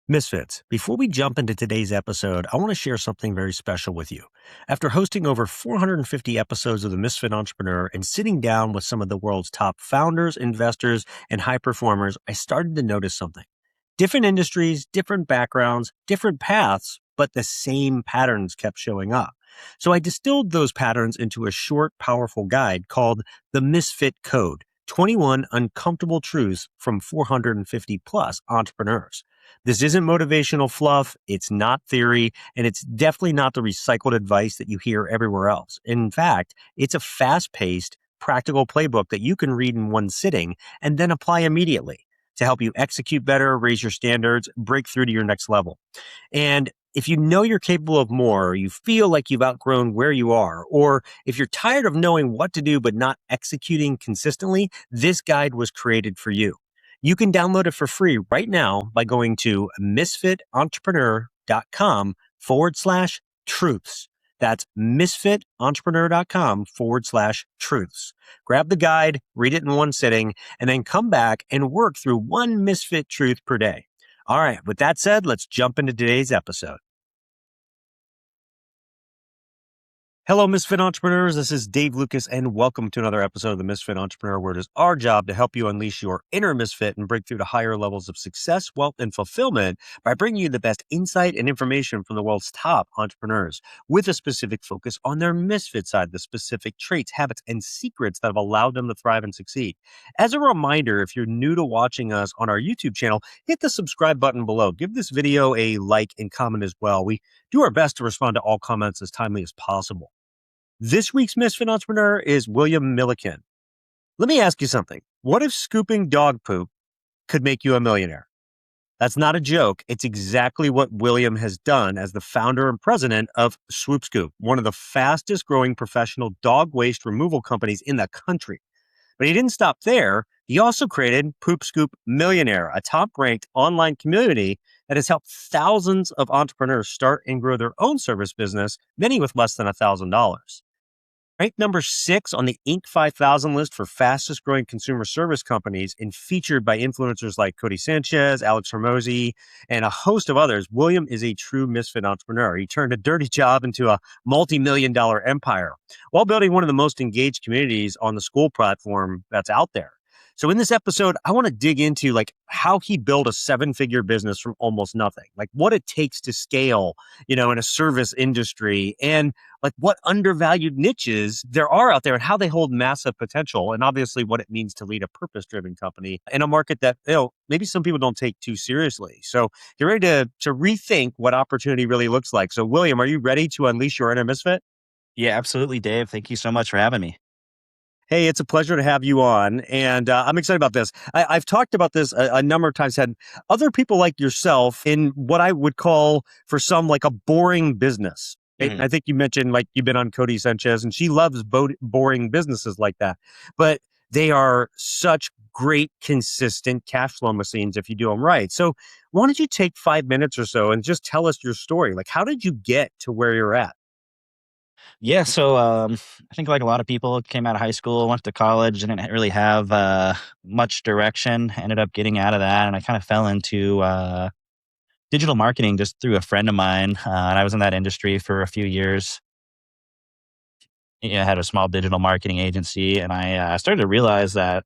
Misfits, before we jump into today's episode, I want to share something very special with you. After hosting over 450 episodes of the Misfit Entrepreneur and sitting down with some of the world's top founders, investors, and high performers, I started to notice something. Different industries, different backgrounds, different paths, but the same patterns kept showing up. So I distilled those patterns into a short, powerful guide called The Misfit Code: 21 Uncomfortable Truths from 450 plus Entrepreneurs. This isn't motivational fluff, it's not theory, and it's definitely not the recycled advice that you hear everywhere else. In fact, it's a fast paced, practical playbook that you can read in one sitting and then apply immediately to help you execute better, raise your standards, break through to your next level. And if you know you're capable of more, or you feel like you've outgrown where you are, or if you're tired of knowing what to do but not executing consistently, this guide was created for you. You can download it for free right now by going to misfitentrepreneur.com/truths. That's misfitentrepreneur.com/truths. Grab the guide, read it in one sitting, and then come back and work through one misfit truth per day. All right, with that said, let's jump into today's episode. Hello, Misfit Entrepreneurs. This is Dave Lukas, and welcome to another episode of the Misfit Entrepreneur, where it is our job to help you unleash your inner misfit and break through to higher levels of success, wealth, and fulfillment by bringing you the best insight and information from the world's top entrepreneurs, with a specific focus on their misfit side, the specific traits, habits, and secrets that have allowed them to thrive and succeed. As a reminder, if you're new to watching us on our YouTube channel, hit the subscribe button below. Give this video a like and comment as well. We do our best to respond to all comments as timely as possible. This week's Misfit Entrepreneur is William Milliken. Let me ask you something. What if scooping dog poop could make you a millionaire? That's not a joke. It's exactly what William has done as the founder and president of SwoopScoop, one of the fastest growing professional dog waste removal companies in the country. But he didn't stop there. He also created SwoopScoop Millionaire, a top-ranked online community that has helped thousands of entrepreneurs start and grow their own service business, many with less than $1,000. Ranked number 6 on the Inc. 5000 list for fastest growing consumer service companies and featured by influencers like Cody Sanchez, Alex Hormozy, and a host of others, William is a true misfit entrepreneur. He turned a dirty job into a multi-million-dollar empire while building one of the most engaged communities on the school platform that's out there. So in this episode, I want to dig into how he built a 7-figure business from almost nothing, like what it takes to scale, in a service industry, and what undervalued niches there are out there and how they hold massive potential, and obviously what it means to lead a purpose-driven company in a market that, maybe some people don't take too seriously. So you're ready to rethink what opportunity really looks like. So William, are you ready to unleash your inner misfit? Yeah, absolutely, Dave. Thank you so much for having me. Hey, it's a pleasure to have you on, and I'm excited about this. I've talked about this a number of times, had other people like yourself in what I would call, for some, like a boring business. Right? And Mhm. I think you mentioned you've been on Cody Sanchez, and she loves boring businesses like that. But they are such great, consistent cash flow machines if you do them right. So why don't you take 5 minutes or so and just tell us your story? How did you get to where you're at? Yeah, so I think like a lot of people, came out of high school, went to college, didn't really have much direction. Ended up getting out of that, and I kind of fell into digital marketing just through a friend of mine, and I was in that industry for a few years. I had a small digital marketing agency, and I started to realize that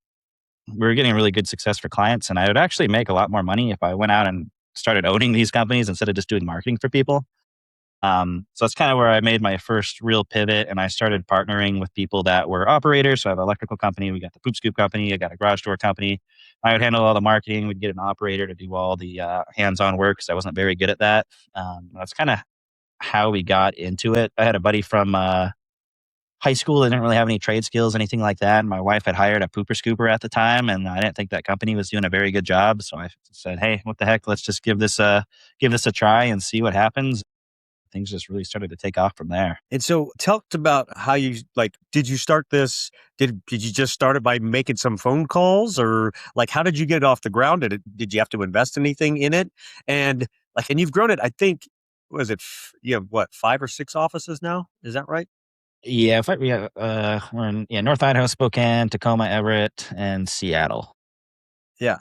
we were getting really good success for clients, and I would actually make a lot more money if I went out and started owning these companies instead of just doing marketing for people. So that's kind of where I made my first real pivot, and I started partnering with people that were operators. So I have an electrical company, we got the poop scoop company, I got a garage door company. I would handle all the marketing. We'd get an operator to do all the hands-on work because I wasn't very good at that. That's kind of how we got into it. I had a buddy from high school that didn't really have any trade skills, anything like that. And my wife had hired a pooper scooper at the time, and I didn't think that company was doing a very good job. So I said, "Hey, what the heck? Let's just give this a try and see what happens." Things just really started to take off from there. And so tell us about how you did you start this? Did you just start it by making some phone calls, or how did you get it off the ground? Did you have to invest anything in it? And and you've grown it, I think, was it you have what, 5 or 6 offices now? Is that right? Yeah, we're in North Idaho, Spokane, Tacoma, Everett, and Seattle. Yeah.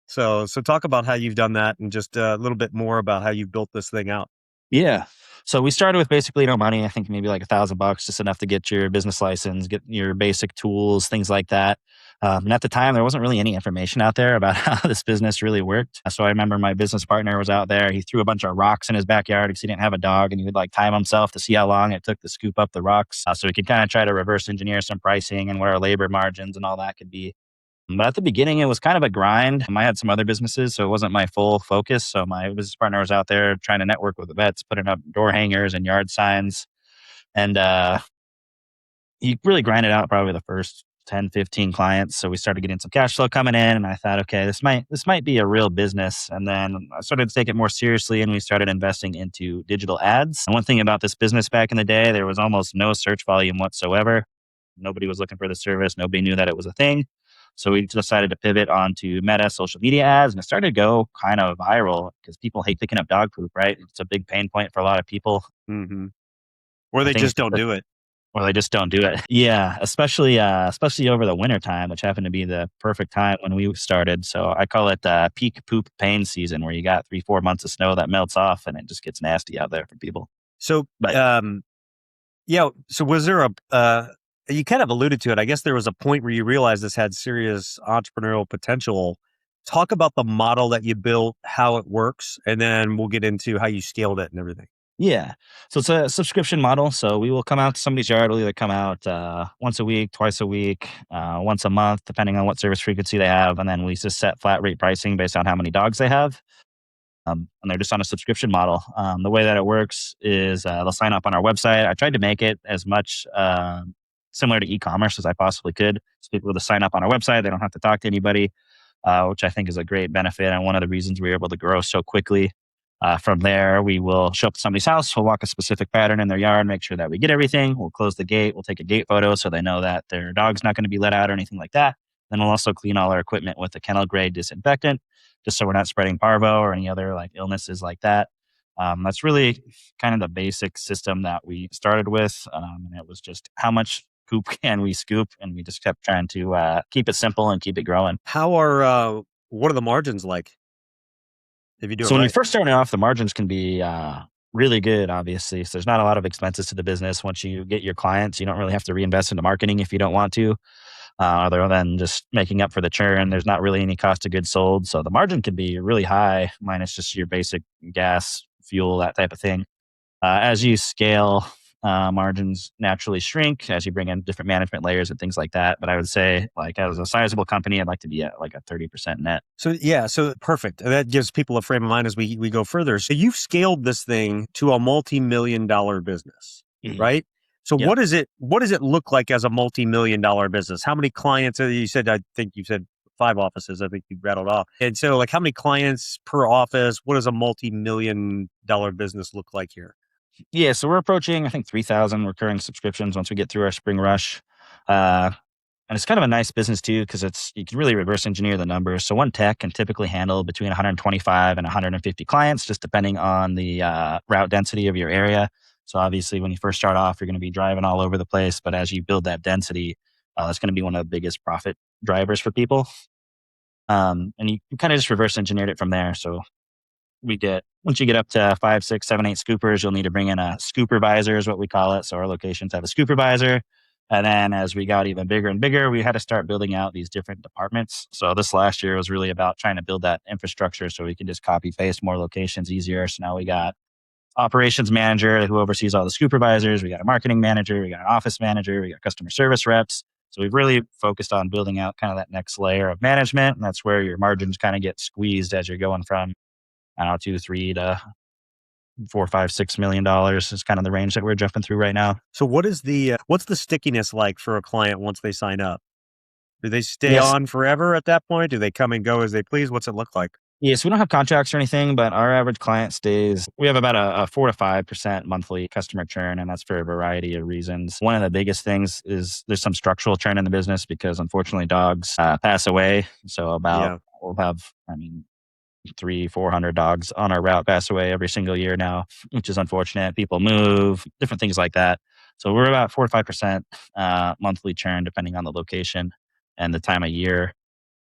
So talk about how you've done that and just a little bit more about how you've built this thing out. Yeah. So we started with basically no money. I think maybe like $1,000, just enough to get your business license, get your basic tools, things like that. And at the time, there wasn't really any information out there about how this business really worked. So I remember my business partner was out there. He threw a bunch of rocks in his backyard because he didn't have a dog, and he would like time himself to see how long it took to scoop up the rocks. So we could kind of try to reverse engineer some pricing and what our labor margins and all that could be. But at the beginning, it was kind of a grind. I had some other businesses, so it wasn't my full focus. So my business partner was out there trying to network with the vets, putting up door hangers and yard signs. And he really grinded out probably the first 10, 15 clients. So we started getting some cash flow coming in. And I thought, okay, this might be a real business. And then I started to take it more seriously, and we started investing into digital ads. And one thing about this business back in the day, there was almost no search volume whatsoever. Nobody was looking for the service. Nobody knew that it was a thing. So we decided to pivot onto Meta social media ads, and it started to go kind of viral because people hate picking up dog poop, right? It's a big pain point for a lot of people. Hmm. Or I they think, just don't do it. or they just don't do it. Yeah, especially over the winter time, which happened to be the perfect time when we started. So I call it peak poop pain season, where you got 3, 4 months of snow that melts off, and it just gets nasty out there for people. So, But yeah. So was there you kind of alluded to it. I guess there was a point where you realized this had serious entrepreneurial potential. Talk about the model that you built, how it works, and then we'll get into how you scaled it and everything. yeah. So it's a subscription model. So we will come out to somebody's yard. We'll either come out once a week, twice a week, once a month, depending on what service frequency they have. And then we just set flat rate pricing based on how many dogs they have. And they're just on a subscription model. The way that it works is they'll sign up on our website. I tried to make it as much similar to e-commerce as I possibly could. So people will sign up on our website. They don't have to talk to anybody, which I think is a great benefit and one of the reasons we were able to grow so quickly. From there, we will show up to somebody's house. We'll walk a specific pattern in their yard, make sure that we get everything. We'll close the gate. We'll take a gate photo so they know that their dog's not going to be let out or anything like that. Then we'll also clean all our equipment with a kennel grade disinfectant, just so we're not spreading parvo or any other like illnesses like that. That's really kind of the basic system that we started with. And it was just how much poop can we scoop? And we just kept trying to keep it simple and keep it growing. What are the margins like if you do it So when you right? first starting off, the margins can be really good, obviously. So there's not a lot of expenses to the business. Once you get your clients, you don't really have to reinvest into marketing if you don't want to, other than just making up for the churn. There's not really any cost of goods sold. So the margin can be really high, minus just your basic gas, fuel, that type of thing. As you scale, margins naturally shrink as you bring in different management layers and things like that. But I would say, like as a sizable company, I'd like to be at like a 30% net. So yeah, so perfect. That gives people a frame of mind as we go further. So you've scaled this thing to a multi-million-dollar business, Mhm. right? So Yep. what does it look like as a multi-million-dollar business? How many clients? You said, I think you said 5 offices. I think you rattled off. And so, like, how many clients per office? What does a multi-million-dollar business look like here? Yeah, so we're approaching, I think, 3,000 recurring subscriptions once we get through our spring rush. Uh, and it's kind of a nice business too, because you can really reverse engineer the numbers. So one tech can typically handle between 125 and 150 clients, just depending on the route density of your area. So obviously, when you first start off, you're going to be driving all over the place. But as you build that density, that's going to be one of the biggest profit drivers for people. And you kind of just reverse engineered it from there. So we get once you get up to 5, 6, 7, 8 scoopers, you'll need to bring in a scoopervisor is what we call it. So our locations have a scoopervisor. And then as we got even bigger and bigger, we had to start building out these different departments. So this last year was really about trying to build that infrastructure so we can just copy paste more locations easier. So now we got operations manager who oversees all the supervisors. We got a marketing manager, we got an office manager, we got customer service reps. So we've really focused on building out kind of that next layer of management. And that's where your margins kind of get squeezed as you're going from, I don't know, 2, 3 to 4, 5, $6 million is kind of the range that we're jumping through right now. So what's the stickiness like for a client once they sign up? Do they stay Yes. on forever at that point? Do they come and go as they please? What's it look like? Yes, we don't have contracts or anything, but our average client stays. We have about a 4 to 5% monthly customer churn, and that's for a variety of reasons. One of the biggest things is there's some structural churn in the business because unfortunately dogs pass away. So Yeah. we'll have, 300, 400 dogs on our route pass away every single year now, which is unfortunate. People move, different things like that. So we're about 4 to 5% monthly churn, depending on the location and the time of year.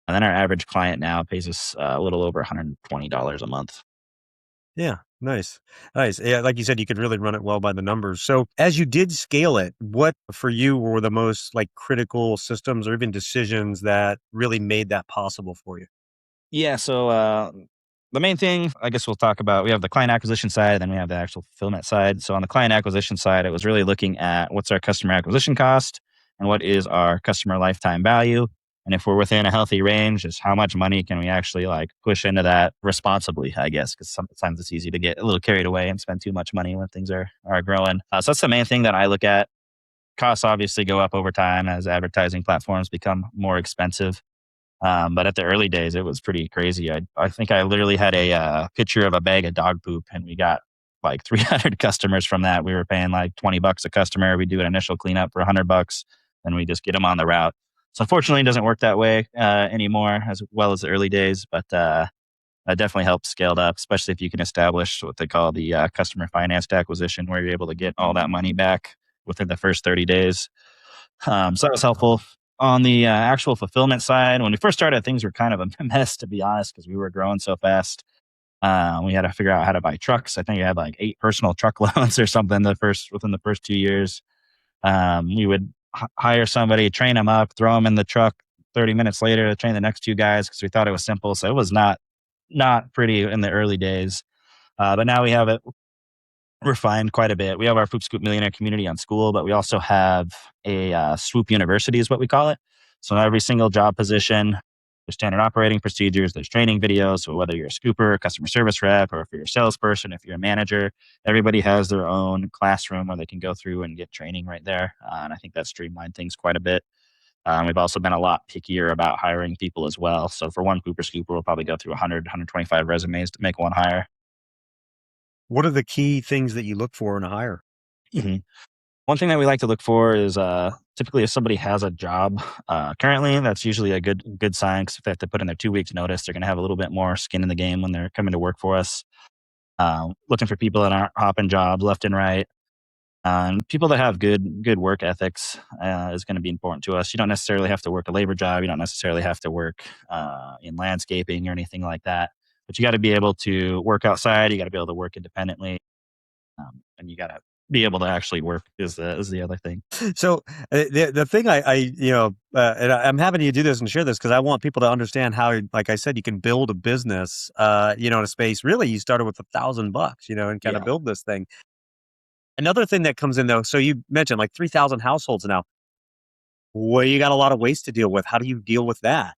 And then our average client now pays us a little over $120 a month. Yeah, nice. Nice. Yeah, like you said, you could really run it well by the numbers. So as you did scale it, what for you were the most like critical systems or even decisions that really made that possible for you? Yeah. So the main thing, I guess we'll talk about, we have the client acquisition side, and then we have the actual fulfillment side. So on the client acquisition side, it was really looking at what's our customer acquisition cost and what is our customer lifetime value. And if we're within a healthy range, is how much money can we actually like push into that responsibly, I guess, because sometimes it's easy to get a little carried away and spend too much money when things are growing. So that's the main thing that I look at. Costs obviously go up over time as advertising platforms become more expensive. But at the early days, it was pretty crazy. I think I literally had a picture of a bag of dog poop, and we got like 300 customers from that. We were paying like $20 a customer. We do an initial cleanup for $100, and we just get them on the route. So unfortunately, it doesn't work that way anymore as well as the early days. But that definitely helps scaled up, especially if you can establish what they call the customer financed acquisition, where you're able to get all that money back within the first 30 days. So that was helpful. On the actual fulfillment side, when we first started, things were kind of a mess, to be honest, because we were growing so fast. We had to figure out how to buy trucks. I think I had like 8 personal truck loans or something within the first 2 years. We would hire somebody, train them up, throw them in the truck. 30 minutes later, to train the next 2 guys because we thought it was simple. So it was not pretty in the early days. But now we have it refined quite a bit. We have our SwoopScoop Millionaire community on School, but we also have a Swoop University, is what we call it. So in every single job position, there's standard operating procedures, there's training videos. So whether you're a scooper, customer service rep, or if you're a salesperson, if you're a manager, everybody has their own classroom where they can go through and get training right there. And I think that streamlined things quite a bit. We've also been a lot pickier about hiring people as well. So for one Cooper Scooper, we'll probably go through 100, 125 resumes to make one hire. What are the key things that you look for in a hire? Mhm. One thing that we like to look for is typically if somebody has a job currently, that's usually a good sign because if they have to put in their 2 weeks notice, they're going to have a little bit more skin in the game when they're coming to work for us. Looking for people that aren't hopping jobs left and right. And people that have good work ethics is going to be important to us. You don't necessarily have to work a labor job. You don't necessarily have to work in landscaping or anything like that. But you got to be able to work outside. You got to be able to work independently, and you got to be able to actually work is the other thing. So the thing and I'm happy you do this and share this because I want people to understand how, like I said, you can build a business, in a space. Really, you started with $1,000, and kind of Yeah. build this thing. Another thing that comes in though, so you mentioned like 3,000 households now. Well, you got a lot of waste to deal with. How do you deal with that?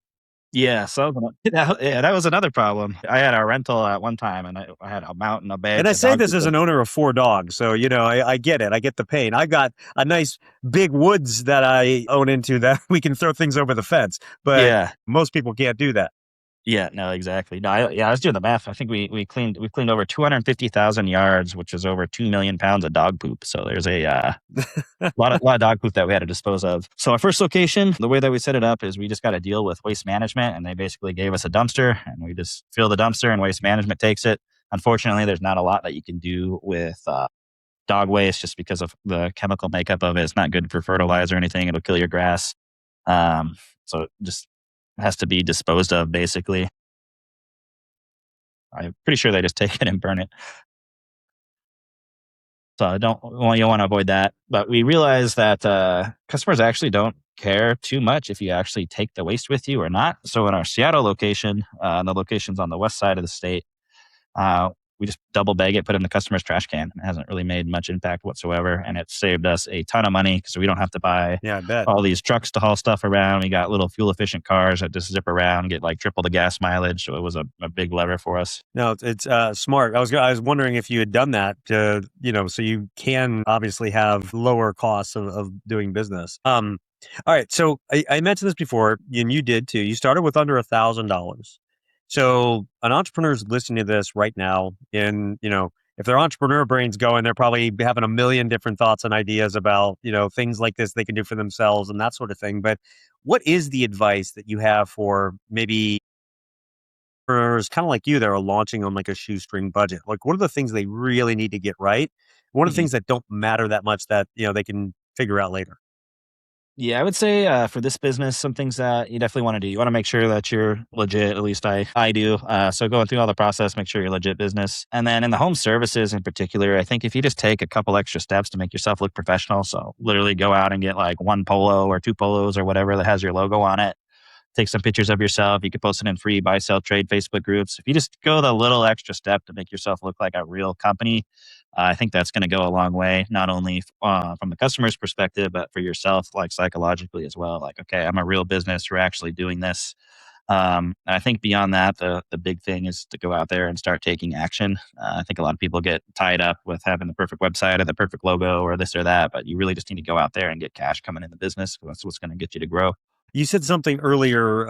Yeah, so that was another problem. I had a rental at one time, and I had a mountain of And bags I of say dog this as food. an owner of 4 dogs, so I get it. I get the pain. I got a nice big woods that I own into that we can throw things over the fence, but Yeah, most people can't do that. yeah, no, exactly. No, I was doing the math. I think we cleaned over 250,000 yards, which is over 2 million pounds of dog poop. So there's a lot of dog poop that we had to dispose of. So our first location, the way that we set it up is we just got to deal with waste management, and they basically gave us a dumpster, and we just fill the dumpster, and waste management takes it. Unfortunately, there's not a lot that you can do with dog waste just because of the chemical makeup of it. It's not good for fertilizer or anything. It'll kill your grass. Um, so it just has to be disposed of basically. I'm pretty sure they just take it and burn it. So I don't well, you want to avoid that. But we realize that customers actually don't care too much if you actually take the waste with you or not. So in our Seattle location, the location's on the west side of the state, uh, we just double bag it, put it in the customer's trash can. It hasn't really made much impact whatsoever. And it saved us a ton of money because we don't have to buy Yeah, I bet. all these trucks to haul stuff around. We got little fuel efficient cars that just zip around, get like triple the gas mileage. So it was a big lever for us. No, it's smart. I was wondering if you had done that so you can obviously have lower costs of doing business. All right. So I mentioned this before, and you did too. You started with under $1,000. So an entrepreneur's listening to this right now, and if their entrepreneur brain's going, they're probably having a million different thoughts and ideas about things like this they can do for themselves and that sort of thing. But what is the advice that you have for maybe entrepreneurs kind of like you that are launching on like a shoestring budget? Like, what are the things they really need to get right? What are the Mhm. things that don't matter that much that they can figure out later? Yeah, I would say for this business, some things that you definitely want to do. You want to make sure that you're legit. At least I do. So going through all the process, make sure you're legit business. And then in the home services in particular, I think if you just take a couple extra steps to make yourself look professional, so literally go out and get like one polo or two polos or whatever that has your logo on it. Take some pictures of yourself. You could post it in free buy, sell, trade Facebook groups. If you just go the little extra step to make yourself look like a real company, I think that's going to go a long way, not only from the customer's perspective, but for yourself, like psychologically as well. Like, okay, I'm a real business. We're actually doing this. And I think beyond that, the big thing is to go out there and start taking action. I think a lot of people get tied up with having the perfect website or the perfect logo or this or that, but you really just need to go out there and get cash coming in the business. That's what's going to get you to grow. You said something earlier,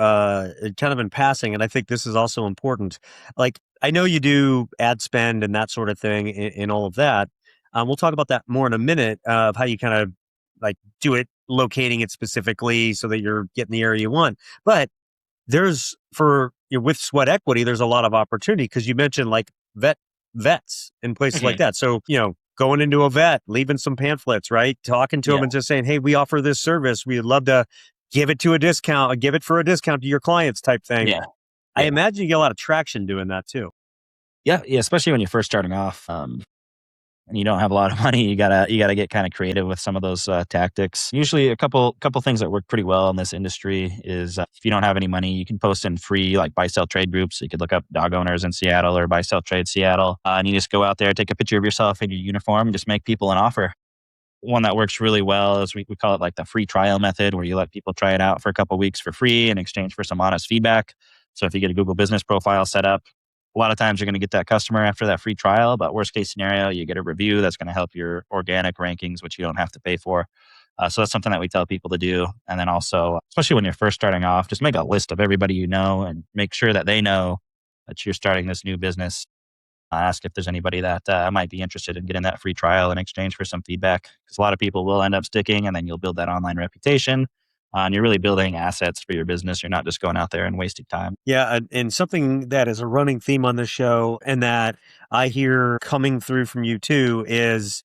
kind of in passing, and I think this is also important. Like, I know you do ad spend and that sort of thing in all of that. We'll talk about that more in a minute of how you kind of like do it, locating it specifically so that you're getting the area you want. But there's with sweat equity, there's a lot of opportunity because you mentioned like vets and places like Mhm. that. So, going into a vet, leaving some pamphlets, right? Talking to them Yeah, and just saying, hey, we offer this service. We'd love to give it to a discount, give it for a discount to your clients type thing. yeah, I yeah. imagine you get a lot of traction doing that too. Yeah, yeah, especially when you're first starting off, and you don't have a lot of money, you gotta get kind of creative with some of those tactics. Usually, a couple things that work pretty well in this industry is if you don't have any money, you can post in free like buy sell trade groups. So you could look up dog owners in Seattle or buy sell trade Seattle, and you just go out there, take a picture of yourself in your uniform, and just make people an offer. One that works really well is we call it like the free trial method, where you let people try it out for a couple of weeks for free in exchange for some honest feedback. So if you get a Google business profile set up, a lot of times you're going to get that customer after that free trial. But worst case scenario, you get a review that's going to help your organic rankings, which you don't have to pay for. So that's something that we tell people to do. And then also, especially when you're first starting off, just make a list of everybody you know and make sure that they know that you're starting this new business. Ask if there's anybody that might be interested in getting that free trial in exchange for some feedback. Because a lot of people will end up sticking, and then you'll build that online reputation. And you're really building assets for your business. You're not just going out there and wasting time. Yeah, and something that is a running theme on this show and that I hear coming through from you too is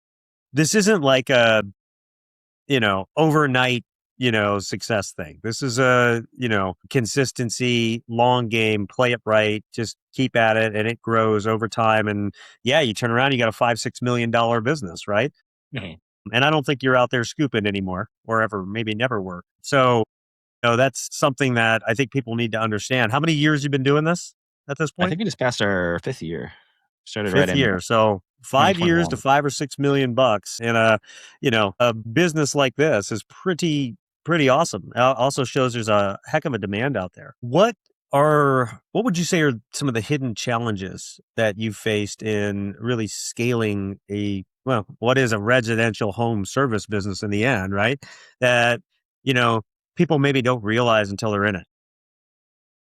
this isn't like a, overnight, success thing. This is a, consistency, long game, play it right, just keep at it and it grows over time. And yeah, you turn around, you got a $5-6 million business, right? Mhm. And I don't think you're out there scooping anymore or ever, maybe never were. So, that's something that I think people need to understand. How many years you been doing this at this I point? think we just passed our fifth year. Started right Fifth in year. So 5 years to 2021. $5 or $6 million in a business like this is pretty awesome. Also shows there's a heck of a demand out there. What would you say are some of the hidden challenges that you've faced in really scaling what is a residential home service business in the end, right? That, you know, people maybe don't realize until they're in it.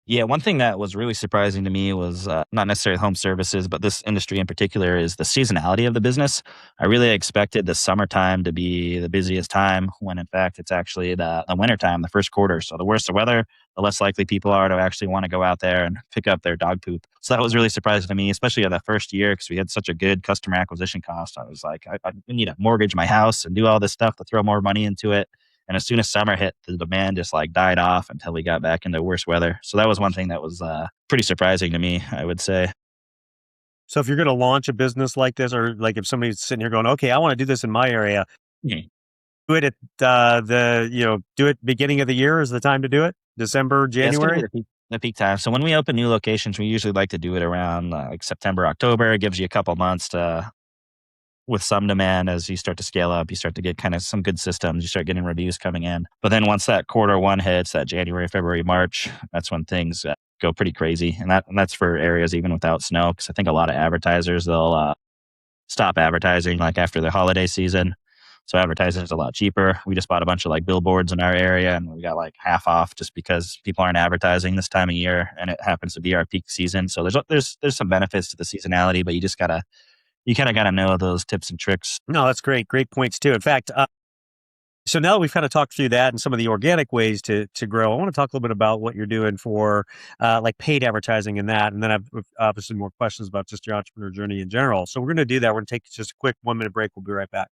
Yeah, one thing that was really surprising to me was not necessarily home services, but this industry in particular is the seasonality of the business. I really expected the summertime to be the busiest time when in fact it's actually the winter time, the first quarter. So the worse the weather, the less likely people are to actually want to go out there and pick up their dog poop. So that was really surprising to me, especially in that first year because we had such a good customer acquisition cost. I was like, I need to mortgage my house and do all this stuff to throw more money into it. And as soon as summer hit, the demand just like died off until we got back into worse weather. So that was one thing that was pretty surprising to me, I would say. So if you're going to launch a business like this, or like if somebody's sitting here going, okay, I want to do this in my area, Mhm. do it at do it beginning of the year is the time to do it. December, Yeah, it's going to be January. the peak time. So when we open new locations, we usually like to do it around like September, October. It gives you a couple months to, with some demand as you start to scale up, you start to get kind of some good systems, you start getting reviews coming in. But then once that quarter one hits, that January, February, March, that's when things go pretty crazy. And that's for areas even without snow. Cause I think a lot of advertisers, they'll stop advertising like after the holiday season. So advertising is a lot cheaper. We just bought a bunch of like billboards in our area and we got like half off just because people aren't advertising this time of year and it happens to be our peak season. So there's some benefits to the seasonality, but you kind of got to know those tips and tricks. No, that's great. Great points too. In fact, so now that we've kind of talked through that and some of the organic ways to grow, I want to talk a little bit about what you're doing for like paid advertising and that. And then I've obviously more questions about just your entrepreneur journey in general. So we're going to do that. We're going to take just a quick 1 minute break. We'll be right back.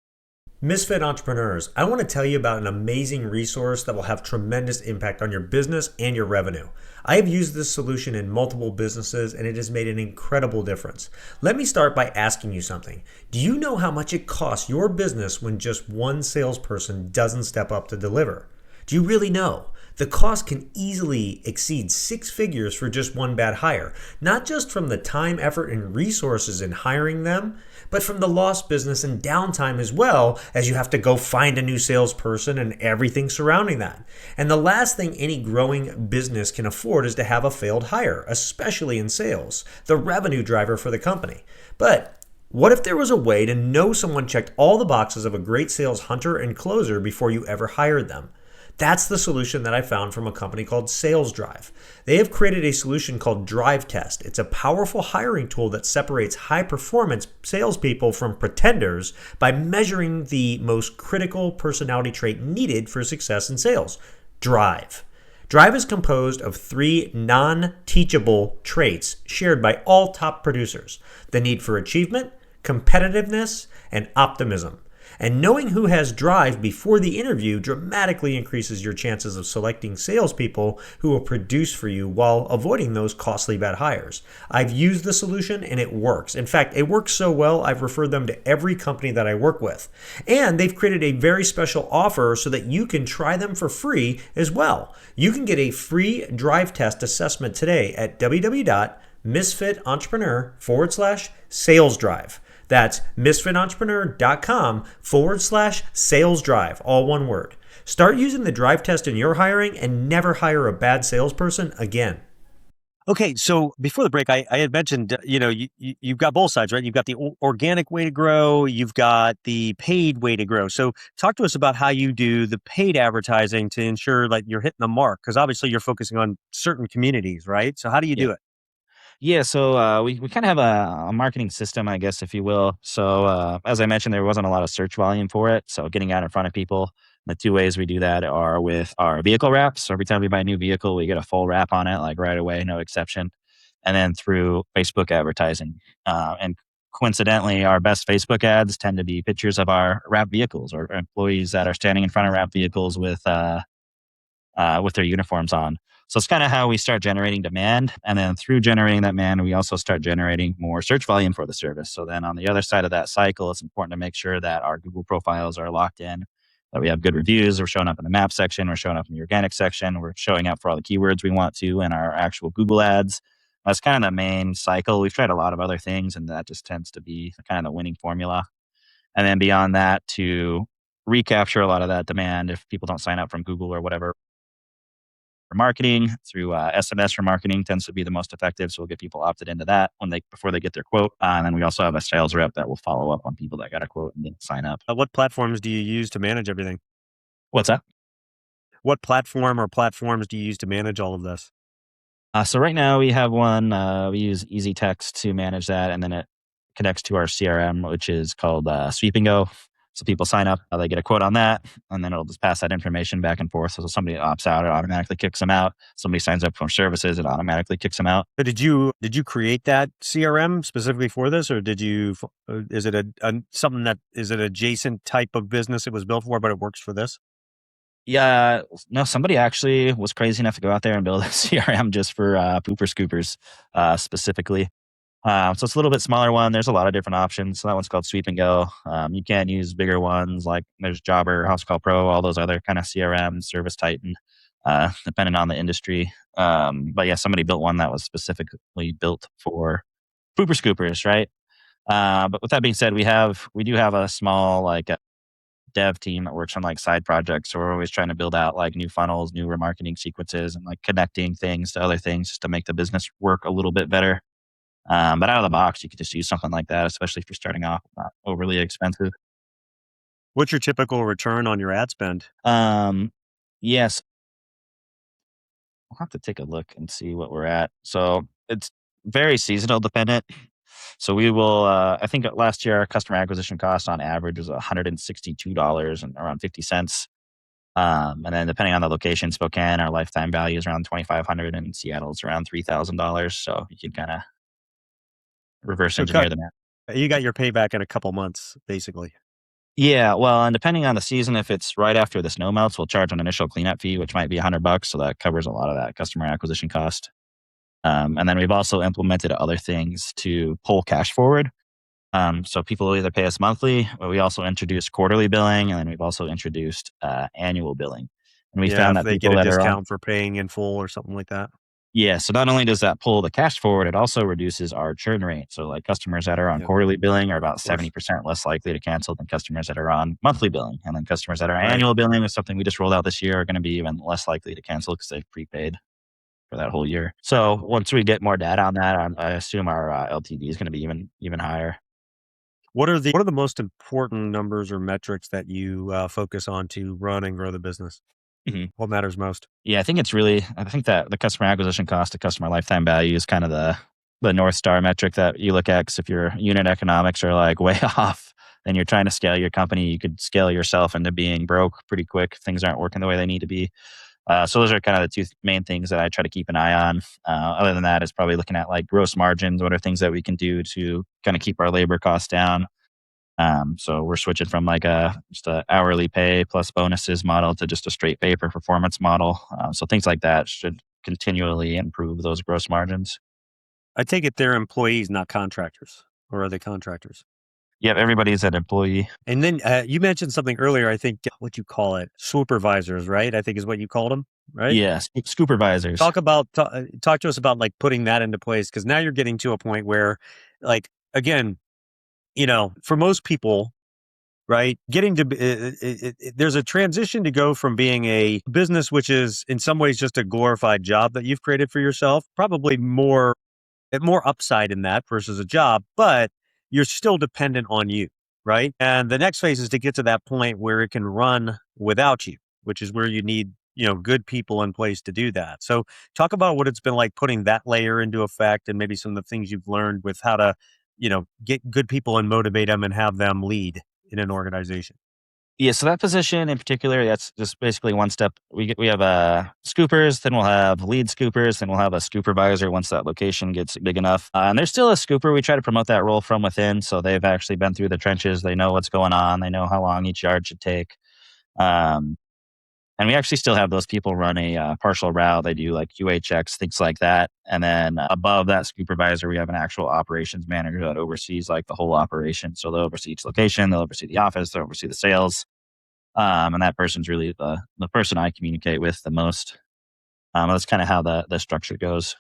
Misfit Entrepreneurs, I want to tell you about an amazing resource that will have tremendous impact on your business and your revenue. I have used this solution in multiple businesses and it has made an incredible difference. Let me start by asking you something. Do you know how much it costs your business when just one salesperson doesn't step up to deliver? Do you really know? The cost can easily exceed six figures for just one bad hire, not just from the time, effort, and resources in hiring them, but from the lost business and downtime as well, as you have to go find a new salesperson and everything surrounding that. And the last thing any growing business can afford is to have a failed hire, especially in sales, the revenue driver for the company. But what if there was a way to know someone checked all the boxes of a great sales hunter and closer before you ever hired them? That's the solution that I found from a company called Sales Drive. They have created a solution called Drive Test. It's a powerful hiring tool that separates high performance salespeople from pretenders by measuring the most critical personality trait needed for success in sales: drive. Drive is composed of three non teachable traits shared by all top producers: the need for achievement, competitiveness, and optimism. And knowing who has drive before the interview dramatically increases your chances of selecting salespeople who will produce for you while avoiding those costly bad hires. I've used the solution and it works. In fact, it works so well, I've referred them to every company that I work with. And they've created a very special offer so that you can try them for free as well. You can get a free drive test assessment today at www.misfitentrepreneur.com/sales drive. That's misfitentrepreneur.com/sales drive, all one word. Start using the drive test in your hiring and never hire a bad salesperson again. Okay, so before the break, I had mentioned, you've got both sides, right? You've got the organic way to grow, you've got the paid way to grow. So talk to us about how you do the paid advertising to ensure that you're hitting the mark, because obviously you're focusing on certain communities, right? So how do you Yeah. do it? Yeah, so we kind of have a marketing system, I guess, if you will. So as I mentioned, there wasn't a lot of search volume for it. So getting out in front of people, the two ways we do that are with our vehicle wraps. So every time we buy a new vehicle, we get a full wrap on it, like right away, no exception. And then through Facebook advertising. And coincidentally, our best Facebook ads tend to be pictures of our wrap vehicles or employees that are standing in front of wrap vehicles with their uniforms on. So it's kind of how we start generating demand. And then through generating that demand, we also start generating more search volume for the service. So then on the other side of that cycle, it's important to make sure that our Google profiles are locked in, that we have good reviews. We're showing up in the map section. We're showing up in the organic section. We're showing up for all the keywords we want to in our actual Google ads. That's kind of the main cycle. We've tried a lot of other things, and that just tends to be kind of the winning formula. And then beyond that, to recapture a lot of that demand, if people don't sign up from Google or whatever, for marketing through SMS for marketing tends to be the most effective. So we'll get people opted into that before they get their quote. And then we also have a sales rep that will follow up on people that got a quote and didn't sign up. What platforms do you use to manage everything? What's that? What platform or platforms do you use to manage all of this? So right now we have one. We use Easy Text to manage that, and then it connects to our CRM, which is called Sweep and Go. So people sign up, they get a quote on that, and then it'll just pass that information back and forth. So if somebody opts out, it automatically kicks them out. Somebody signs up for services, it automatically kicks them out. But did you create that CRM specifically for this, or is it something that is an adjacent type of business it was built for, but it works for this? Yeah, no, somebody actually was crazy enough to go out there and build a CRM just for pooper scoopers specifically. So it's a little bit smaller one. There's a lot of different options. So that one's called Sweep and Go. You can use bigger ones like there's Jobber, House Call Pro, all those other kind of CRM, Service Titan, depending on the industry. But yeah, somebody built one that was specifically built for pooper scoopers, right? But with that being said, we do have a small dev team that works on like side projects. So we're always trying to build out like new funnels, new remarketing sequences, and like connecting things to other things just to make the business work a little bit better. But out of the box, you could just use something like that, especially if you're starting off, not overly expensive. What's your typical return on your ad spend? Yes, I'll have to take a look and see what we're at. So it's very seasonal dependent. So we will, I think last year our customer acquisition cost on average was $162 and around 50 cents. And then depending on the location, Spokane, our lifetime value is around 2,500, and Seattle is around $3,000. So you can kind of reverse So engineer the math. you got your payback in a couple months, basically. Yeah, well, and depending on the season, if it's right after the snow melts, we'll charge an initial cleanup fee, which might be $100. So that covers a lot of that customer acquisition cost. And then we've also implemented other things to pull cash forward. So people will either pay us monthly, but we also introduced quarterly billing, and then we've also introduced annual billing. And we Yeah, found if that they get people a that are on, discount for paying in full or something like that. yeah, so not only does that pull the cash forward, it also reduces our churn rate. So like customers that are on Yeah, quarterly billing are about of course. 70% less likely to cancel than customers that are on monthly billing. And then customers that are Right. annual billing is something we just rolled out this year are going to be even less likely to cancel because they've prepaid for that whole year. So once we get more data on that, I assume our LTV is going to be even higher. What are the most important numbers or metrics that you focus on to run and grow the business? Mhm. What matters most? Yeah, I think that the customer acquisition cost to customer lifetime value is kind of the North Star metric that you look at. Because if your unit economics are like way off and you're trying to scale your company, you could scale yourself into being broke pretty quick. If things aren't working the way they need to be. So those are kind of the two main things that I try to keep an eye on. Other than that, is probably looking at like gross margins. What are things that we can do to kind of keep our labor costs down? So we're switching from like just a hourly pay plus bonuses model to just a straight pay per performance model. So things like that should continually improve those gross margins. I take it they're employees, not contractors, or are they contractors? Yep, everybody's an employee. And then you mentioned something earlier. I think what you call it, supervisors, right? I think is what you called them, right? Yeah, supervisors. Talk to us about like putting that into place because now you're getting to a point where, like, again, for most people, right, getting to there's a transition to go from being a business, which is in some ways just a glorified job that you've created for yourself, probably more upside in that versus a job, but you're still dependent on you, right? And the next phase is to get to that point where it can run without you, which is where you need, good people in place to do that. So talk about what it's been like putting that layer into effect and maybe some of the things you've learned with how to, get good people and motivate them and have them lead in an organization. Yeah, so that position in particular, that's just basically one step. We have scoopers, then we'll have lead scoopers, then we'll have a supervisor once that location gets big enough. And there's still a scooper. We try to promote that role from within, so they've actually been through the trenches. They know what's going on. They know how long each yard should take. Um, and we actually still have those people run a partial route. They do like UA checks, things like that. And then above that supervisor, we have an actual operations manager that oversees like the whole operation. So they'll oversee each location, they'll oversee the office, they'll oversee the sales. And that person's really the person I communicate with the most. That's kind of how the structure goes.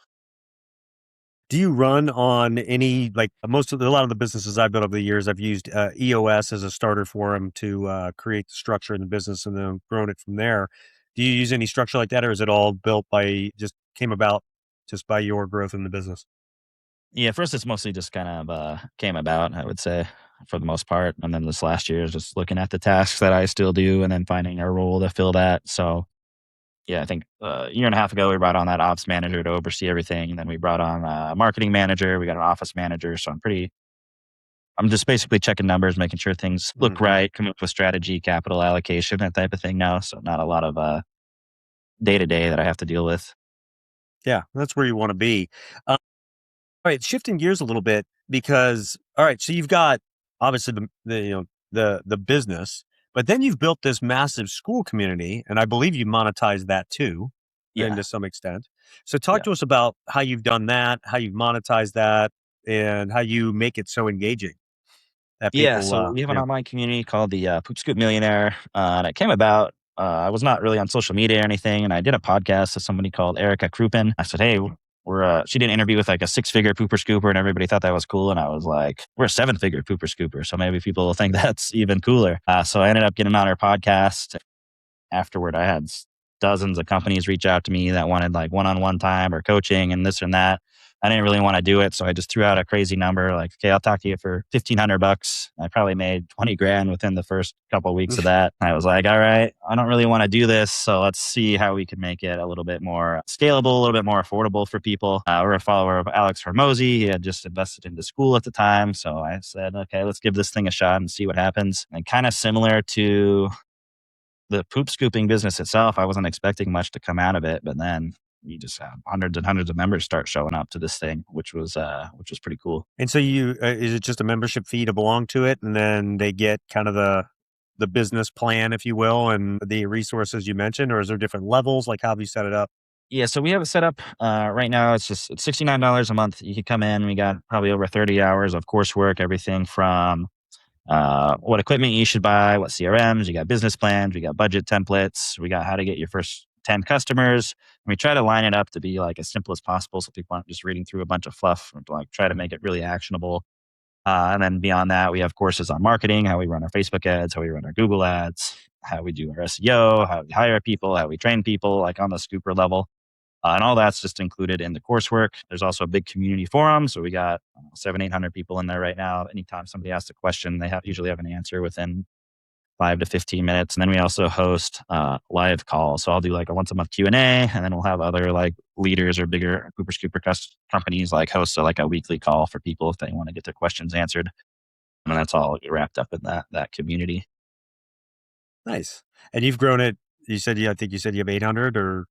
Do you run on any like a lot of the businesses I've built over the years? I've used EOS as a starter for them to create the structure in the business and then grown it from there. Do you use any structure like that, or is it all built by just came about just by your growth in the business? Yeah, first it's mostly just kind of came about, I would say, for the most part. And then this last year is just looking at the tasks that I still do and then finding a role to fill that. So yeah, I think a year and a half ago we brought on that ops manager to oversee everything. And then we brought on a marketing manager. We got an office manager. So I'm just basically checking numbers, making sure things look Hmm. right, come up with strategy, capital allocation, that type of thing now. So not a lot of day to day that I have to deal with. Yeah, that's where you want to be. All right, shifting gears a little bit because all right, so you've got obviously the business, but then you've built this massive school community, and I believe you monetize that too, and Yeah. to some extent. So talk Yeah. to us about how you've done that, how you've monetized that, and how you make it so engaging that Yeah, people, so we have an yeah. online community called the SwoopScoop Millionaire, and it came about. I was not really on social media or anything, and I did a podcast with somebody called Erica Kruppen. I said, "Hey, we're." She did an interview with like a six-figure pooper scooper, and everybody thought that was cool. And I was like, "We're a seven-figure pooper scooper, so maybe people will think that's even cooler." So I ended up getting on her podcast. Afterward, I had dozens of companies reach out to me that wanted like one-on-one time or coaching and this and that. I didn't really want to do it, so I just threw out a crazy number like, "Okay, I'll talk to you for $1,500." I probably made 20 grand within the first couple of weeks of that. I was like, "All right, I don't really want to do this, so let's see how we can make it a little bit more scalable, a little bit more affordable for people." We're a follower of Alex Hormozy. He had just invested into school at the time, so I said, "Okay, let's give this thing a shot and see what happens." And kind of similar to the poop scooping business itself, I wasn't expecting much to come out of it, but then you just have hundreds and hundreds of members start showing up to this thing, which was pretty cool. And so is it just a membership fee to belong to it, and then they get kind of the the business plan, if you will, and the resources you mentioned, or is there different levels? Like, how have you set it up? Yeah, so we have it set up right now. It's $69 a month. You can come in. We got probably over 30 hours of coursework, everything from what equipment you should buy, what CRMs, you got business plans, we got budget templates, we got how to get your first 10 customers. And we try to line it up to be like as simple as possible so people aren't just reading through a bunch of fluff, like try to make it really actionable. And then beyond that, we have courses on marketing, how we run our Facebook ads, how we run our Google ads, how we do our SEO, how we hire people, how we train people, like on the scooper level. And all that's just included in the coursework. There's also a big community forum. So we got 800 people in there right now. Anytime somebody asks a question, they usually have an answer within 5 to 15 minutes. And then we also host live calls. So I'll do like a once a month Q&A, and then we'll have other like leaders or bigger Cooper Scooper companies like host like a weekly call for people if they want to get their questions answered. And that's all wrapped up in that community. Nice. And you've grown it. I think you said you have 800 or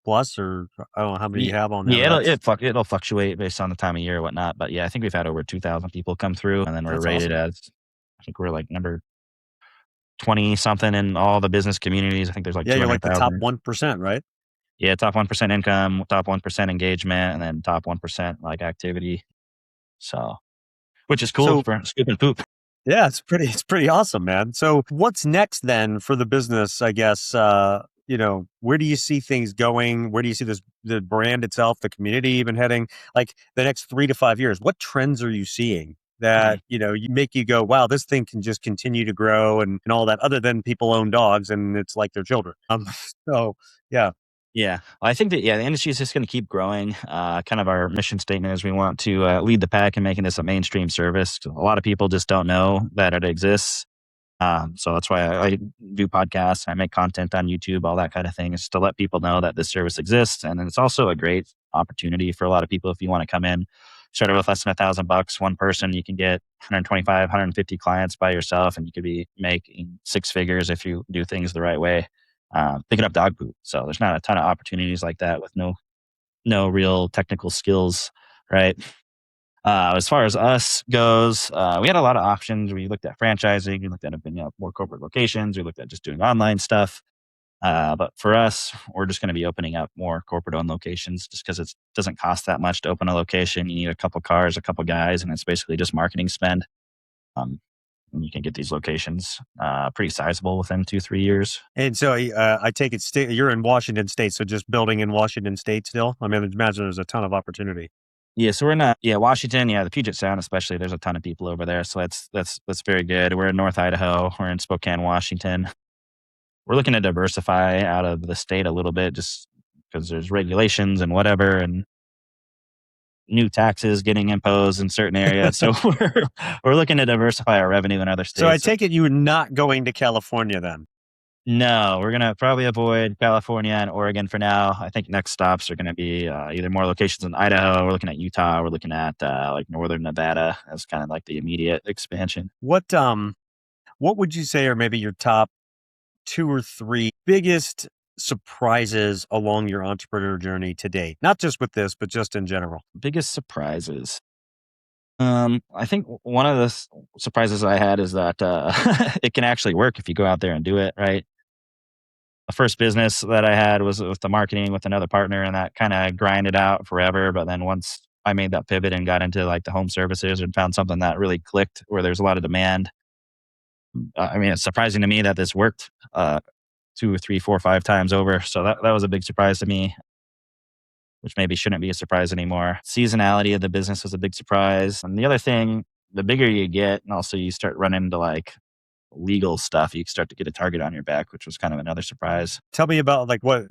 plus, or I don't know how many you have on there. Yeah, But it'll fluctuate based on the time of year or whatnot. But yeah, I think we've had over 2,000 people come through, and then we're that's rated awesome. as, I think we're like number 20 something in all the business communities. I think there's like Yeah, you're like the top 200,000. 1%, right? Yeah, top 1% income, top 1% engagement, and then top 1% like activity. So, which is cool So for scoop and poop. yeah, it's pretty awesome, man. So what's next then for the business, I guess, where do you see things going? Where do you see the brand itself, the community even heading? Like the next 3 to 5 years, what trends are you seeing Mhm. that, you make you go, wow, this thing can just continue to grow and all that, other than people own dogs and it's like their children. So yeah. Yeah, I think that the industry is just going to keep growing. Kind of our mission statement is we want to lead the pack in making this a mainstream service. A lot of people just don't know that it exists. So that's why I do podcasts. I make content on YouTube, all that kind of thing, is to let people know that this service exists. And then it's also a great opportunity for a lot of people if you want to come in, start with less than $1,000, one person, you can get 125, 150 clients by yourself, and you could be making six figures if you do things the right way. Picking up dog poop. So there's not a ton of opportunities like that with no real technical skills, right? As far as us goes, we had a lot of options. We looked at franchising, we looked at opening up more corporate locations, we looked at just doing online stuff. But for us, we're just going to be opening up more corporate owned locations just because it doesn't cost that much to open a location. You need a couple cars, a couple guys, and it's basically just marketing spend. Um, and you can get these locations pretty sizable within 2, 3 years. And so I take it you're in Washington State, so just building in Washington State still. I mean, I imagine there's a ton of opportunity. Yeah, so we're not. Yeah, Washington. Yeah, the Puget Sound, especially. There's a ton of people over there, so that's very good. We're in North Idaho. We're in Spokane, Washington. We're looking to diversify out of the state a little bit, just because there's regulations and whatever, and new taxes getting imposed in certain areas. So we're looking to diversify our revenue in other So I states. take it you're not going to California then. No, we're gonna probably avoid California and Oregon for now. I think next stops are gonna be either more locations in Idaho. We're looking at Utah. We're looking at like northern Nevada as kind of like the immediate expansion. What would you say are maybe your top two or three biggest surprises along your entrepreneur journey to date? Not just with this, but just in general. Biggest surprises. I think one of the surprises I had is that it can actually work if you go out there and do it right. The first business that I had was with the marketing with another partner, and that kind of grinded out forever. But then once I made that pivot and got into like the home services and found something that really clicked where there's a lot of demand. I mean, it's surprising to me that this worked two or three, four, 5 times over. So that was a big surprise to me, which maybe shouldn't be a surprise anymore. Seasonality of the business was a big surprise. And the other thing, the bigger you get, and also you start running into like legal stuff, you start to get a target on your back, which was kind of another surprise. Tell me about like what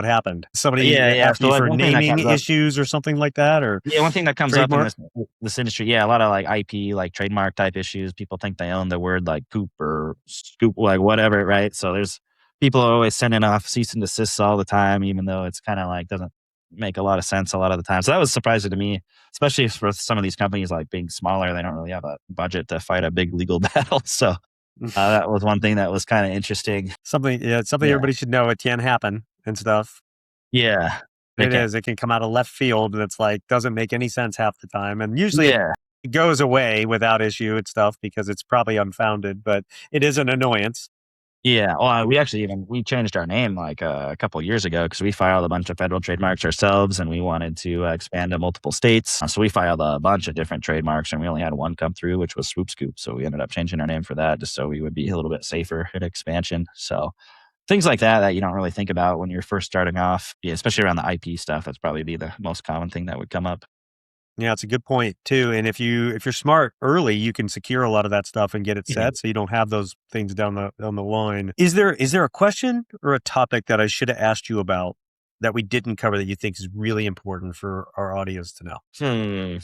happened? Somebody Yeah. after So you like for one thing that naming comes up, issues or something like that, or yeah, one thing that comes up in trademark? this industry, yeah, a lot of like IP, like trademark type issues. People think they own the word like poop or scoop, like whatever, right? So there's people are always sending off cease and desists all the time, even though it's kind of like doesn't make a lot of sense a lot of the time. So that was surprising to me, especially for some of these companies like being smaller. They don't really have a budget to fight a big legal battle. So that was one thing that was kind of interesting. Something Yeah, everybody should know. It can happen and stuff. yeah, they It can. is. It can come out of left field, and it's like doesn't make any sense half the time. And usually, Yeah. goes away without issue and stuff because it's probably unfounded, but it is an annoyance. Yeah, well, we actually we changed our name like a couple years ago because we filed a bunch of federal trademarks ourselves, and we wanted to expand to multiple states. So we filed a bunch of different trademarks, and we only had one come through, which was SwoopScoop. So we ended up changing our name for that just so we would be a little bit safer at expansion. So things like that you don't really think about when you're first starting off, yeah, especially around the IP stuff. That's probably be the most common thing that would come up. Yeah, it's a good point too. And if you're smart early, you can secure a lot of that stuff and get it Mhm. set so you don't have those things down the line. Is there a question or a topic that I should have asked you about that we didn't cover that you think is really important for our audience to know? Hmm.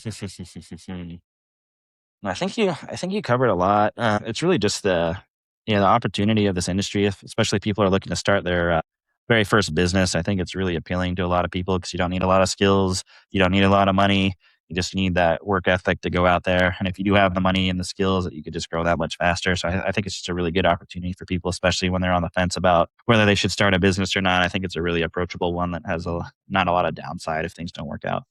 I think you covered a lot. It's really just the opportunity of this industry, if especially people are looking to start their very first business. I think it's really appealing to a lot of people because you don't need a lot of skills, you don't need a lot of money. You just need that work ethic to go out there. And if you do have the money and the skills, that you could just grow that much faster. So I think it's just a really good opportunity for people, especially when they're on the fence about whether they should start a business or not. I think it's a really approachable one that has not a lot of downside if things don't work out.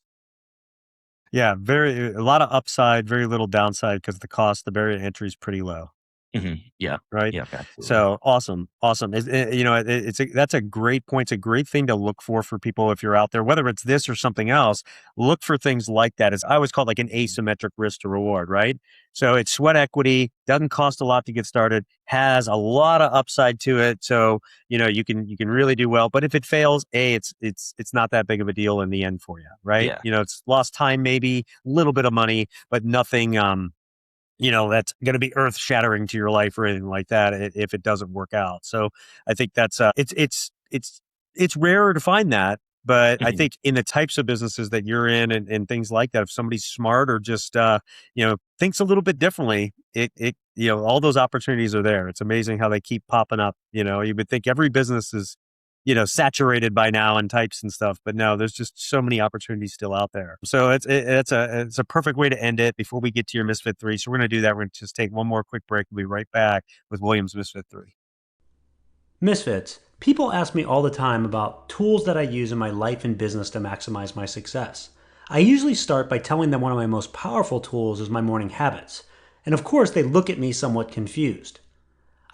Yeah, a lot of upside, very little downside because the barrier to entry is pretty low. Yeah. Right? Yeah. Absolutely. So, awesome, awesome. That's a great point. It's a great thing to look for people if you're out there, whether it's this or something else, look for things like that. It's I always call it like an asymmetric risk to reward, right? So it's sweat equity, doesn't cost a lot to get started, has a lot of upside to it. So, you can really do well. But if it fails, it's not that big of a deal in the end for you, right? Yeah. It's lost time, maybe a little bit of money, but nothing that's going to be earth shattering to your life or anything like that if it doesn't work out. So I think that's it's rarer to find that, but I Mhm. think in the types of businesses that you're in and things like that, if somebody's smart or just thinks a little bit differently, all those opportunities are there. It's amazing how they keep popping up. You would think every business is saturated by now and types and stuff. But no, there's just so many opportunities still out there. So it's a perfect way to end it before we get to your Misfit 3. So we're going to do that. We're going to just take one more quick break. We'll be right back with William's Misfit 3. Misfits. People ask me all the time about tools that I use in my life and business to maximize my success. I usually start by telling them one of my most powerful tools is my morning habits. And of course, they look at me somewhat confused.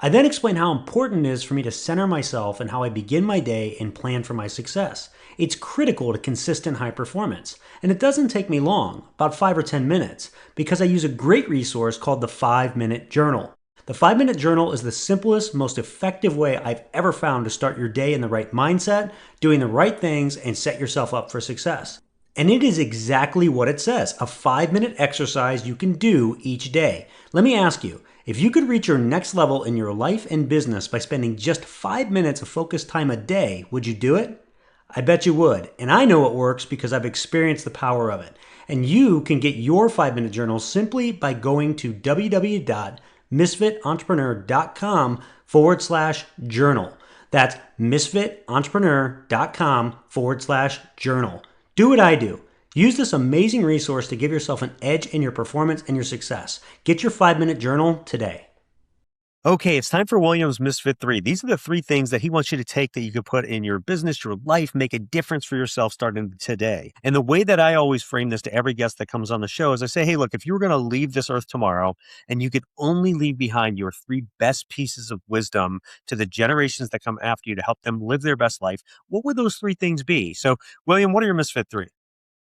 I then explain how important it is for me to center myself and how I begin my day and plan for my success. It's critical to consistent high performance, and it doesn't take me long, about 5 or 10 minutes, because I use a great resource called the 5-Minute Journal. The 5-Minute Journal is the simplest, most effective way I've ever found to start your day in the right mindset, doing the right things, and set yourself up for success. And it is exactly what it says, a 5-minute exercise you can do each day. Let me ask you, if you could reach your next level in your life and business by spending just 5 minutes of focused time a day, would you do it? I bet you would. And I know it works because I've experienced the power of it. And you can get your 5-minute journal simply by going to www.misfitentrepreneur.com/journal. That's misfitentrepreneur.com/journal. Do what I do. Use this amazing resource to give yourself an edge in your performance and your success. Get your 5-minute journal today. Okay, it's time for William's Misfit 3. These are the three things that he wants you to take that you could put in your business, your life, make a difference for yourself starting today. And the way that I always frame this to every guest that comes on the show is I say, hey, look, if you were going to leave this earth tomorrow and you could only leave behind your three best pieces of wisdom to the generations that come after you to help them live their best life, what would those three things be? So, William, what are your Misfit 3?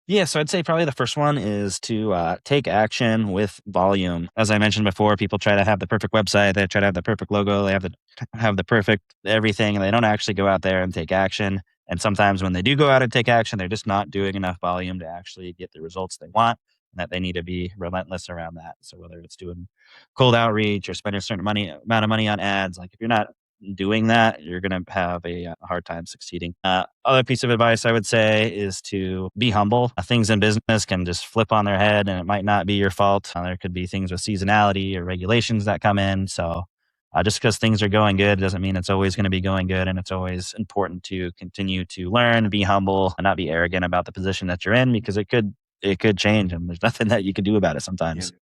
Yeah, so I'd say probably the first one is to take action with volume. As I mentioned before, people try to have the perfect website, they try to have the perfect logo, they have the perfect everything, and they don't actually go out there and take action. And sometimes when they do go out and take action, they're just not doing enough volume to actually get the results they want, and that they need to be relentless around that. So whether it's doing cold outreach or spending a certain amount of money on ads, like if you're not doing that, you're going to have a hard time succeeding. Other piece of advice I would say is to be humble. Things in business can just flip on their head and it might not be your fault. There could be things with seasonality or regulations that come in. So just because things are going good doesn't mean it's always going to be going good. And it's always important to continue to learn, be humble, and not be arrogant about the position that you're in because it could change and there's nothing that you can do about it sometimes.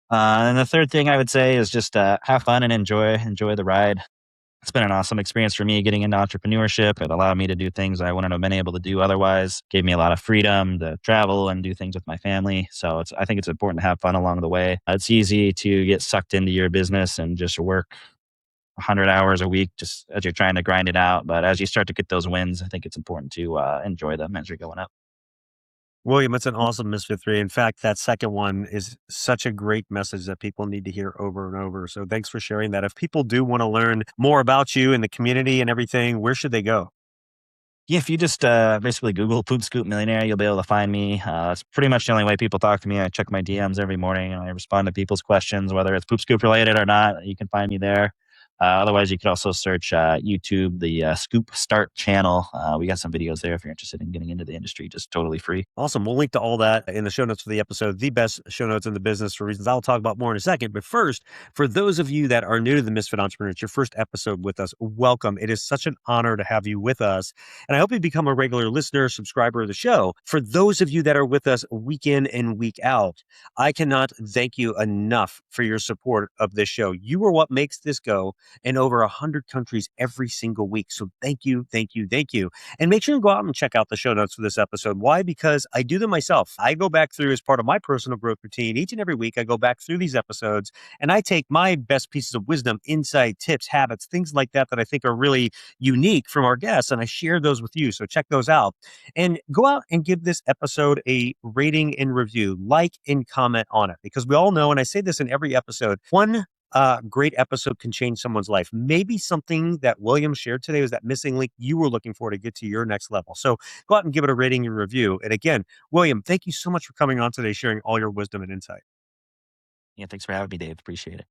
And the third thing I would say is just have fun and enjoy the ride. It's been an awesome experience for me getting into entrepreneurship. It allowed me to do things I wouldn't have been able to do otherwise. Gave me a lot of freedom to travel and do things with my family. So I think it's important to have fun along the way. It's easy to get sucked into your business and just work 100 hours a week just as you're trying to grind it out. But as you start to get those wins, I think it's important to enjoy them as you're going up. William, it's an awesome Misfit 3. In fact, that second one is such a great message that people need to hear over and over. So thanks for sharing that. If people do want to learn more about you and the community and everything, where should they go? Yeah, if you just basically Google SwoopScoop Millionaire, you'll be able to find me. It's pretty much the only way people talk to me. I check my DMs every morning and I respond to people's questions, whether it's SwoopScoop related or not. You can find me there. Otherwise, you could also search YouTube, the Scoop Start channel. We got some videos there if you're interested in getting into the industry, just totally free. Awesome. We'll link to all that in the show notes for the episode, the best show notes in the business for reasons I'll talk about more in a second. But first, for those of you that are new to the Misfit Entrepreneur, it's your first episode with us. Welcome. It is such an honor to have you with us. And I hope you become a regular listener, subscriber of the show. For those of you that are with us week in and week out, I cannot thank you enough for your support of this show. You are what makes this go in over 100 countries every single week. So thank you, thank you, thank you. And make sure to go out and check out the show notes for this episode. Why? Because I do them myself. I go back through as part of my personal growth routine. Each and every week, I go back through these episodes and I take my best pieces of wisdom, insight, tips, habits, things like that I think are really unique from our guests. And I share those with you. So check those out and go out and give this episode a rating and review, like and comment on it, because we all know, and I say this in every episode, one great episode can change someone's life. Maybe something that William shared today was that missing link you were looking for to get to your next level. So go out and give it a rating and review. And again, William, thank you so much for coming on today, sharing all your wisdom and insight. Yeah, thanks for having me, Dave. Appreciate it.